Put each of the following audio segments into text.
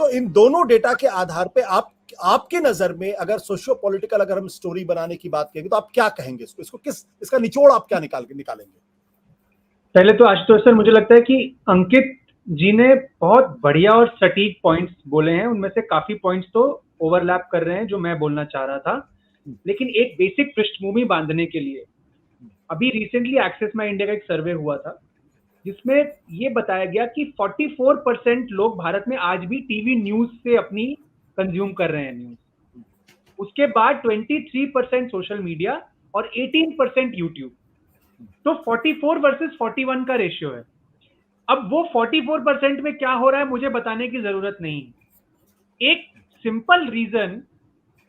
तो इन दोनों डेटा के आधार पे आपके नजर में अगर सोशियो पॉलिटिकल अगर हम स्टोरी बनाने की बात करेंगे तो आप क्या कहेंगे इसको इसका निचोड़ आप क्या निकालेंगे? पहले तो आशुतोष सर, मुझे लगता है कि अंकित जी ने बहुत बढ़िया और सटीक पॉइंट्स बोले हैं। उनमें से काफी पॉइंट्स तो ओवरलैप कर रहे हैं जो मैं बोलना चाह रहा था, लेकिन एक बेसिक पृष्ठभूमि बांधने के लिए, अभी रिसेंटली एक्सेस माई इंडिया का एक सर्वे हुआ था जिसमें ये बताया गया कि 44% लोग भारत में आज भी टीवी न्यूज से अपनी कंज्यूम कर रहे हैं न्यूज। उसके बाद 23% सोशल मीडिया और 18% यूट्यूब। तो 44 वर्सेस 41 का रेशियो है। अब वो 44% में क्या हो रहा है मुझे बताने की जरूरत नहीं। एक सिंपल रीजन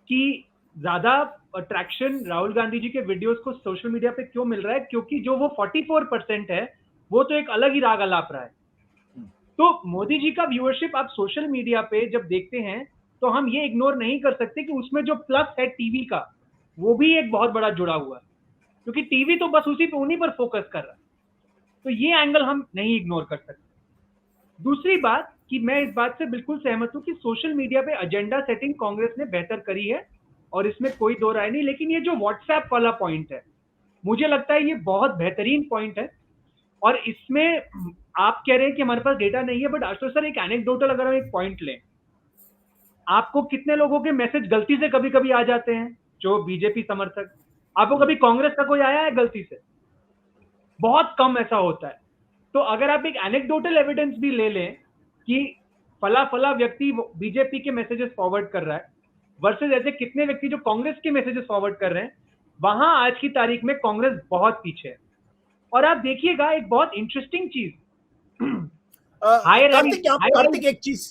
कि ज्यादा अट्रैक्शन राहुल गांधी जी के वीडियोस को सोशल मीडिया पे क्यों मिल रहा है, क्योंकि जो वो 44% है वो तो एक अलग ही राग अलाप रहा है। तो मोदी जी का व्यूअरशिप आप सोशल मीडिया पे जब देखते हैं तो हम ये इग्नोर नहीं कर सकते कि उसमें जो प्लस है टीवी का वो भी एक बहुत बड़ा जुड़ा हुआ है, क्योंकि टीवी तो बस उसी पे उन्हीं पर फोकस कर रहा है। तो ये एंगल हम नहीं इग्नोर कर सकते। दूसरी बात कि मैं इस बात से बिल्कुल सहमत हूं कि सोशल मीडिया पे एजेंडा सेटिंग कांग्रेस ने बेहतर करी है और इसमें कोई दो राय नहीं। लेकिन ये जो व्हाट्सएप वाला पॉइंट है, मुझे लगता है ये बहुत बेहतरीन पॉइंट है। और इसमें आप कह रहे हैं कि हमारे पास डेटा नहीं है, बट आशुतोष सर एक एनेक्डोटल अगर हम एक पॉइंट लें, आपको कितने लोगों के मैसेज गलती से कभी कभी आ जाते हैं जो बीजेपी समर्थक? आपको कभी कांग्रेस का कोई आया है गलती से? बहुत कम ऐसा होता है। तो अगर आप एक एनेक्डोटल एविडेंस भी ले लें कि फला फला व्यक्ति बीजेपी के मैसेजेस फॉरवर्ड कर रहा है वर्सेस ऐसे कितने व्यक्ति जो कांग्रेस के मैसेजेस फॉरवर्ड कर रहे हैं, वहां आज की तारीख में कांग्रेस बहुत पीछे है। और आप देखिएगा एक बहुत इंटरेस्टिंग चीज,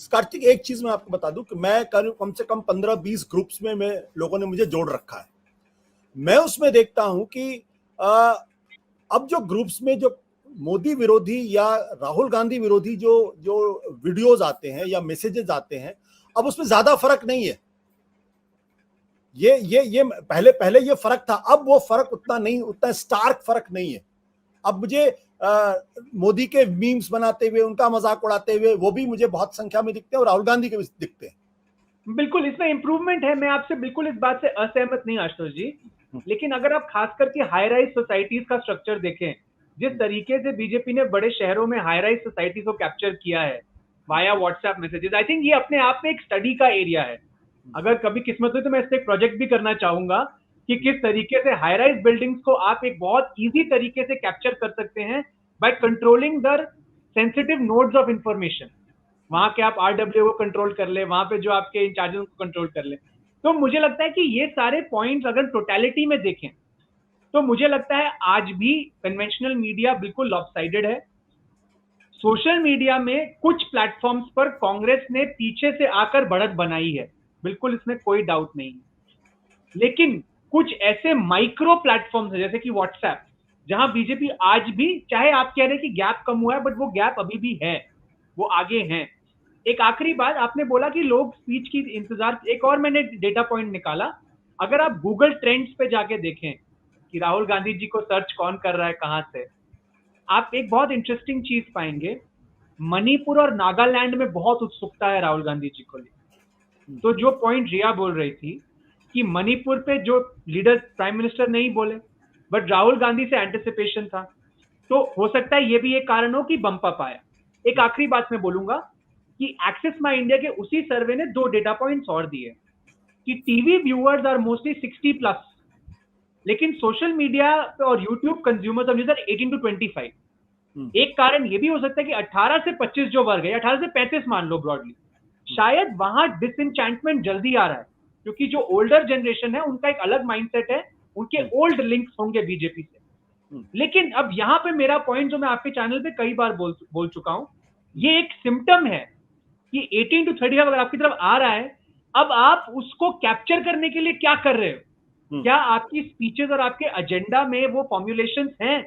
कार्तिक एक चीज मैं आपको बता दूं कि मैं कम से कम 15-20 ग्रुप्स में लोगों ने मुझे जोड़ रखा है। मैं उसमें देखता हूं कि अब जो ग्रुप्स में जो मोदी विरोधी या राहुल गांधी विरोधी जो जो वीडियोस आते हैं या मैसेजेस आते हैं, अब उसमें ज्यादा फर्क नहीं है। ये पहले ये फर्क था, अब वो फर्क उतना स्टार्क फर्क नहीं है। अब मुझे मोदी के मीम्स बनाते हुए, उनका मजाक उड़ाते हुए वो भी मुझे बहुत संख्या में दिखते हैं और राहुल गांधी के भी दिखते हैं। बिल्कुल इसमें इंप्रूवमेंट है, मैं आपसे बिल्कुल इस बात से असहमत नहीं आशुतोष जी। लेकिन अगर आप खास करके हाई राइज सोसाइटीज का स्ट्रक्चर देखें, जिस तरीके से बीजेपी ने बड़े शहरों में हाई राइज सोसाइटीज को कैप्चर किया है via WhatsApp messages, I think ये अपने आप में एक स्टडी का एरिया है। अगर कभी किस्मत हुई तो मैं इस पर एक प्रोजेक्ट भी करना चाहूंगा कि किस तरीके से हाई राइज बिल्डिंग्स को आप एक बहुत इजी तरीके से कैप्चर कर सकते हैं by controlling the sensitive nodes of information. वहां के आप आरडब्ल्यू को कंट्रोल कर ले, वहां पे जो आपके इंचार्जेस को कंट्रोल कर ले। तो मुझे लगता है कि ये सारे पॉइंट्स अगर टोटलिटी में देखें तो मुझे लगता है आज भी कन्वेंशनल मीडिया बिल्कुल लॉपसाइडेड है। सोशल मीडिया में कुछ प्लेटफॉर्म्स पर कांग्रेस ने पीछे से आकर बढ़त बनाई है, बिल्कुल इसमें कोई डाउट नहीं। लेकिन कुछ ऐसे माइक्रो प्लेटफॉर्म्स है जैसे कि व्हाट्सएप, जहां बीजेपी आज भी, चाहे आप कह रहे हैं कि गैप कम हुआ है, बट वो गैप अभी भी है, वो आगे हैं। एक आखिरी बात, आपने बोला कि लोग स्पीच की इंतजार, एक और मैंने डेटा पॉइंट निकाला। अगर आप गूगल ट्रेंड्स पे जाके देखें कि राहुल गांधी जी को सर्च कौन कर रहा है कहां से, आप एक बहुत इंटरेस्टिंग चीज पाएंगे। मणिपुर और नागालैंड में बहुत उत्सुकता है राहुल गांधी जी को लेकर। तो जो पॉइंट रिया बोल रही थी कि मणिपुर पे जो लीडर प्राइम मिनिस्टर नहीं बोले बट राहुल गांधी से एंटिसिपेशन था, तो हो सकता है ये भी एक कारण हो कि बम्प अप आया। एक आखिरी बात मैं बोलूंगा कि एक्सेस माई इंडिया के उसी सर्वे ने 2 डेटा पॉइंट्स और दिए कि टीवी व्यूअर्स आर मोस्टली 60+, लेकिन सोशल मीडिया और YouTube consumers of news are 18 to 25। एक कारण ये भी हो सकता है कि 18 से 25 जो वर्ग है, 18 से 35 मान लो ब्रॉडली, शायद वहां डिसइंचैंटमेंट जल्दी आ रहा है, क्योंकि जो ओल्डर जनरेशन है उनका एक अलग माइंडसेट है, उनके ओल्ड लिंक्स होंगे बीजेपी से। लेकिन अब यहां पे मेरा पॉइंट जो मैं आपके चैनल पे कई बार बोल चुका हूं, ये एक सिम्टम है कि 18 to 35 अगर आपकी तरफ आ रहा है, अब आप उसको कैप्चर करने के लिए क्या कर रहे हो? क्या आपकी स्पीचेस और आपके एजेंडा में वो फॉर्मुलेशंस हैं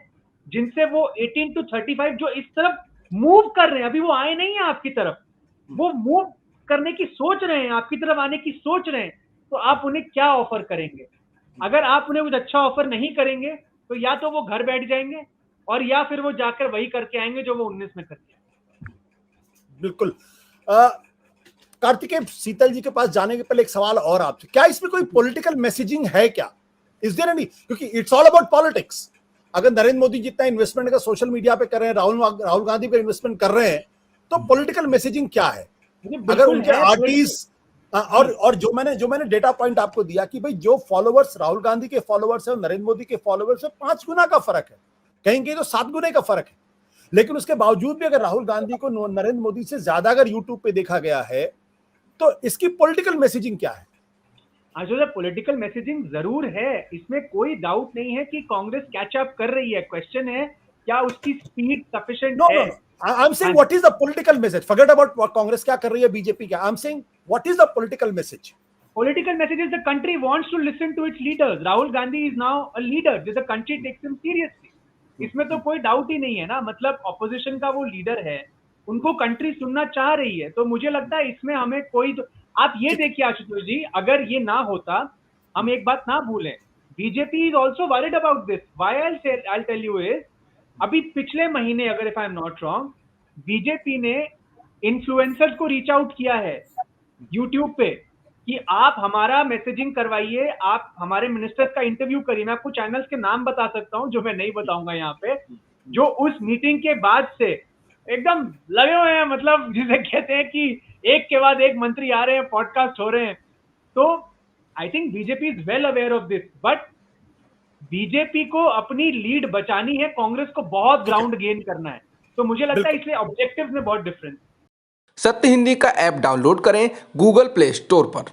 जिनसे वो 18 to 35 जो इस तरफ मूव कर रहे हैं, अभी वो आए नहीं है आपकी तरफ, वो मूव करने की सोच रहे हैं, आपकी तरफ आने की सोच रहे हैं, तो आप उन्हें क्या ऑफर करेंगे? अगर आप उन्हें कुछ अच्छा ऑफर नहीं करेंगे तो या तो वो घर बैठ जाएंगे और या फिर वो जाकर वही करके आएंगे जो वो 19 में करके आए। बिल्कुल। कार्तिकेय शीतल जी के पास जाने के पहले एक सवाल और आपसे, क्या इसमें कोई पॉलिटिकल मैसेजिंग है क्या? Is there any? क्योंकि इट्स ऑल अबाउट पॉलिटिक्स। अगर नरेंद्र मोदी जितना इन्वेस्टमेंट का सोशल मीडिया पे कर रहे हैं, राहुल गांधी पे इन्वेस्टमेंट कर रहे हैं, तो पॉलिटिकल मैसेजिंग क्या है? अगर उनके आर्टिस्ट और जो मैंने डेटा पॉइंट आपको दिया कि भाई जो फॉलोवर्स राहुल गांधी के फॉलोवर्स है और नरेंद्र मोदी के फॉलोवर्स है, 5 गुना का फर्क है, कहीं तो 7 गुने का फर्क है। लेकिन उसके बावजूद भी अगर राहुल गांधी को नरेंद्र मोदी से ज्यादा अगर यूट्यूब पे देखा गया है, तो इसकी पॉलिटिकल मैसेजिंग क्या है? आशुतोष, पॉलिटिकल मैसेजिंग जरूर है, इसमें कोई डाउट नहीं है कि कांग्रेस कैचअप कर रही है। क्वेश्चन है क्या उसकी स्पीड सफिशिएंट है? I am saying what is the political message? Forget about what Congress क्या कर रही है, बीजेपी क्या। I am saying what is the political message? Political message is the country wants to listen to its leaders. Rahul Gandhi is now a leader. The country takes him seriously. इसमें तो कोई doubt ही नहीं है ना, मतलब opposition का वो leader है, उनको कंट्री सुनना चाह रही है। तो मुझे लगता है इसमें हमें कोई आप ये देखिए आशुतोष जी, अगर ये ना होता, हम एक बात ना भूलें, BJP is also worried about this. Why I'll tell you is, अभी पिछले महीने अगर if I am not wrong, BJP ने इन्फ्लुएंसर्स को रीच आउट किया है यूट्यूब पे कि आप हमारा मैसेजिंग करवाइए, आप हमारे मिनिस्टर्स का इंटरव्यू करिए। मैं आपको चैनल्स के नाम बता सकता हूं जो मैं नहीं बताऊंगा यहाँ पे, जो उस मीटिंग के बाद से एकदम लगे हुए हैं, मतलब जिसे कहते हैं कि एक के बाद एक मंत्री आ रहे हैं, पॉडकास्ट हो रहे हैं। तो I think BJP is well aware of this, but BJP को अपनी लीड बचानी है, कांग्रेस को बहुत ग्राउंड गेन करना है। तो मुझे लगता है इसलिए ऑब्जेक्टिव्स में बहुत डिफरेंस। सत्य हिंदी का ऐप डाउनलोड करें गूगल प्ले स्टोर पर।